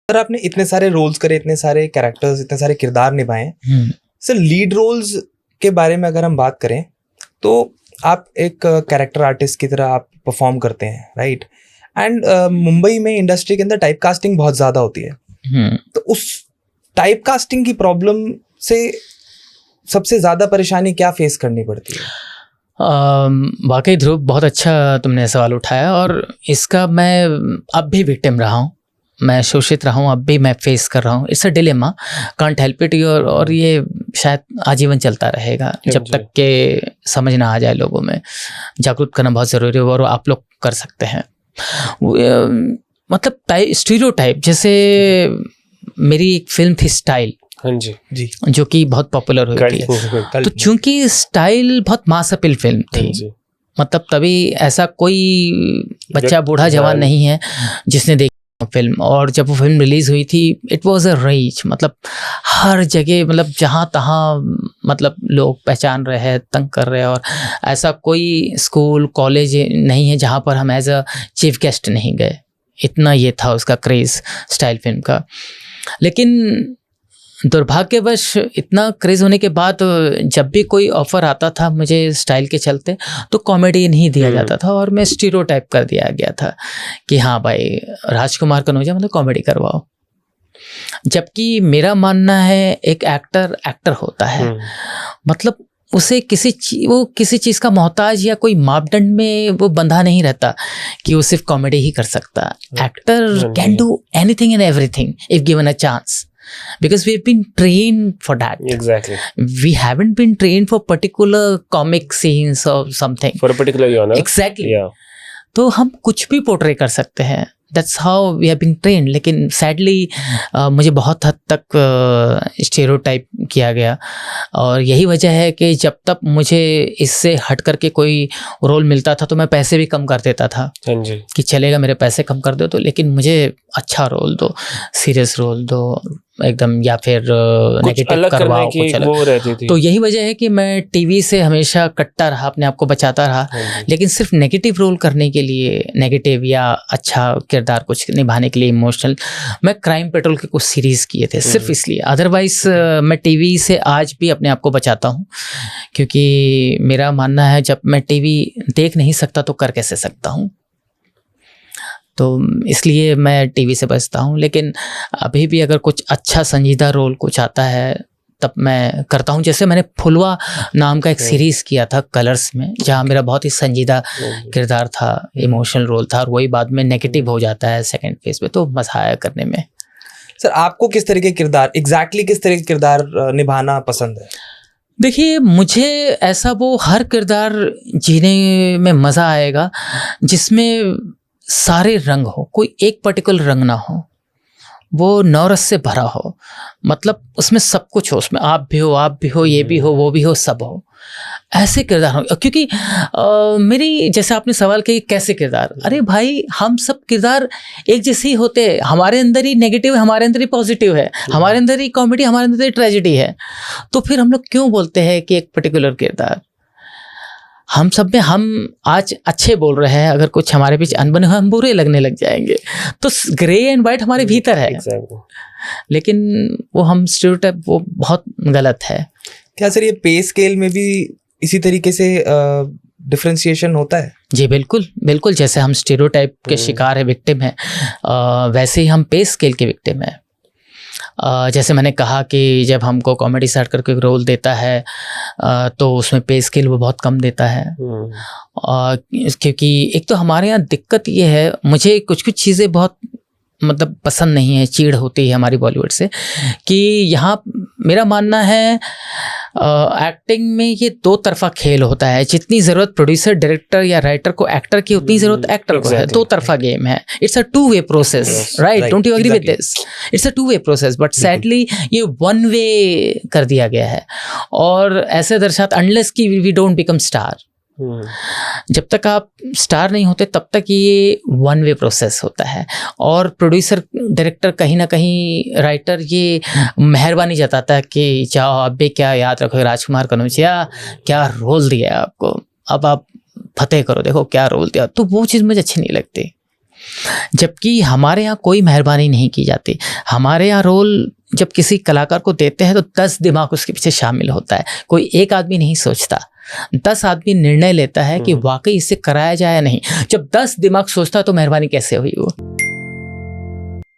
Sir आपने इतने सारे रोल्स करे, इतने सारे कैरेक्टर्स, इतने सारे किरदार निभाए, सर लीड रोल्स के बारे में अगर हम बात करें तो आप एक कैरेक्टर आर्टिस्ट की तरह आप परफॉर्म करते हैं, राइट? एंड मुंबई में इंडस्ट्री के अंदर टाइप कास्टिंग बहुत ज़्यादा होती है। तो उस टाइप कास्टिंग की प्रॉब्लम से सबसे ज़्यादा परेशानी क्या फेस करनी पड़ती है? वाकई ध्रुव, बहुत अच्छा तुमने सवाल उठाया, और इसका मैं अब भी विक्टिम रहा हूँ, मैं शोषित रहा हूँ, अब भी मैं फेस कर रहा हूँ। It's a dilemma, can't help it. और ये शायद आजीवन चलता रहेगा जब तक के समझ ना आ जाए लोगों में। जागरूक करना बहुत ज़रूरी है और आप लोग कर सकते हैं। मतलब स्टीरियोटाइप, जैसे मेरी एक फिल्म थी स्टाइल, हाँ जी जी, जो कि बहुत पॉपुलर हुई थी। तो चूंकि स्टाइल बहुत मास अपील फिल्म थी, मतलब तभी ऐसा कोई बच्चा बूढ़ा जवान नहीं है जिसने देखी फिल्म। और जब वो फिल्म रिलीज हुई थी, इट वाज अ रेज, मतलब हर जगह, मतलब जहाँ तहाँ, मतलब लोग पहचान रहे हैं, तंग कर रहे हैं। और ऐसा कोई स्कूल कॉलेज नहीं है जहाँ पर हम एज अ चीफ गेस्ट नहीं गए। इतना ये था उसका क्रेज़ स्टाइल फिल्म का। लेकिन दुर्भाग्यवश इतना क्रेज़ होने के बाद जब भी कोई ऑफ़र आता था मुझे स्टाइल के चलते, तो कॉमेडी नहीं दिया जाता था और मैं स्टीरियोटाइप कर दिया गया था कि हाँ भाई, राजकुमार कनौजिया मतलब कॉमेडी करवाओ। जबकि मेरा मानना है एक एक्टर होता है, मतलब उसे वो किसी चीज़ का मोहताज या कोई मापदंड में वो बंधा नहीं रहता कि वो सिर्फ कॉमेडी ही कर सकता। Actor can do anything and everything if given a chance, because we've been trained for that. Exactly. We haven't been trained for particular comic scenes or something. For a particular genre. Exactly. Yeah. तो हम कुछ भी portray कर सकते हैं, that's how we have been trained. लेकिन sadly मुझे बहुत हद तक स्टीरियोटाइप किया गया, और यही वजह है कि जब तक मुझे इससे हट करके कोई रोल मिलता था तो मैं पैसे भी कम कर देता था कि चलेगा, मेरे पैसे कम कर दो तो, लेकिन मुझे अच्छा रोल दो, सीरियस रोल दो एकदम, या फिर नेगेटिव करवाओ कुछ अलग। वो रहती थी। तो यही वजह है कि मैं टीवी से हमेशा कटता रहा, अपने आप को बचाता रहा, लेकिन सिर्फ नेगेटिव रोल करने के लिए, नेगेटिव या अच्छा किरदार कुछ निभाने के लिए, इमोशनल, मैं क्राइम पेट्रोल के कुछ सीरीज़ किए थे सिर्फ इसलिए। अदरवाइज मैं टीवी से आज भी अपने आप को बचाता हूँ, क्योंकि मेरा मानना है जब मैं टीवी देख नहीं सकता तो कर कैसे सकता हूँ, तो इसलिए मैं टीवी से बचता हूँ। लेकिन अभी भी अगर कुछ अच्छा संजीदा रोल कुछ आता है तब मैं करता हूँ। जैसे मैंने फुलवा नाम का एक सीरीज़ किया था कलर्स में, जहाँ मेरा बहुत ही संजीदा किरदार था, इमोशनल रोल था, और वही बाद में नेगेटिव हो जाता है सेकंड फेज पे, तो मज़ा आया करने में। सर आपको किस तरह के किरदार, एग्जैक्टली किस तरह के किरदार निभाना पसंद है? देखिए, मुझे ऐसा वो हर किरदार जीने में मज़ा आएगा जिसमें सारे रंग हो, कोई एक पर्टिकुलर रंग ना हो, वो नौरस से भरा हो, मतलब उसमें सब कुछ हो, उसमें आप भी हो, ये भी हो, वो भी हो, सब हो, ऐसे किरदार हो। क्योंकि मेरी, जैसे आपने सवाल किया कैसे किरदार, अरे भाई हम सब किरदार एक जैसे ही होते हैं, हमारे अंदर ही नेगेटिव है, हमारे अंदर ही पॉजिटिव है, हमारे अंदर ही कॉमेडी, हमारे अंदर ही ट्रेजेडी है, तो फिर हम लोग क्यों बोलते हैं कि एक पर्टिकुलर किरदार? हम सब में, हम आज अच्छे बोल रहे हैं, अगर कुछ हमारे बीच अनबन हो हम बुरे लगने लग जाएंगे, तो ग्रे एंड वाइट हमारे भीतर है। लेकिन वो हम स्टीरियोटाइप, वो बहुत गलत है। क्या सर ये पे स्केल में भी इसी तरीके से डिफरेंशिएशन होता है? जी बिल्कुल बिल्कुल, जैसे हम स्टीरियोटाइप के शिकार है, विक्टिम है, वैसे ही हम पे स्केल के विक्टिम है। जैसे मैंने कहा कि जब हमको कॉमेडी से हट करके रोल देता है तो उसमें पे स्केल वो बहुत कम देता है, क्योंकि एक तो हमारे यहाँ दिक्कत ये है, मुझे कुछ कुछ चीज़ें बहुत मतलब पसंद नहीं है, चीड़ होती है हमारी बॉलीवुड से, कि यहाँ मेरा मानना है एक्टिंग में ये दो तरफा खेल होता है। जितनी ज़रूरत प्रोड्यूसर, डायरेक्टर या राइटर को एक्टर की, उतनी ज़रूरत एक्टर को है। दो तरफा गेम है, it's a two way process, right? Don't you agree with this? It's a two way process, but sadly ये वन वे कर दिया गया है, और ऐसे दर्शाता, अनलेस कि वी डोंट बिकम स्टार, जब तक आप स्टार नहीं होते तब तक ये वन वे प्रोसेस होता है। और प्रोड्यूसर, डायरेक्टर, कहीं ना कहीं राइटर ये मेहरबानी जताता है कि जाओ अब भी क्या याद रखो, राजकुमार कनौजिया क्या रोल दिया आपको, अब आप फतेह करो, देखो क्या रोल दिया। तो वो चीज़ मुझे अच्छी नहीं लगती। जबकि हमारे यहाँ कोई मेहरबानी नहीं की जाती। हमारे यहाँ रोल जब किसी कलाकार को देते हैं तो 10 दिमाग उसके पीछे शामिल होता है, कोई एक आदमी नहीं सोचता, 10 आदमी निर्णय लेता है कि वाकई इससे कराया जाए या नहीं। जब 10 दिमाग सोचता तो मेहरबानी कैसे हुई वो।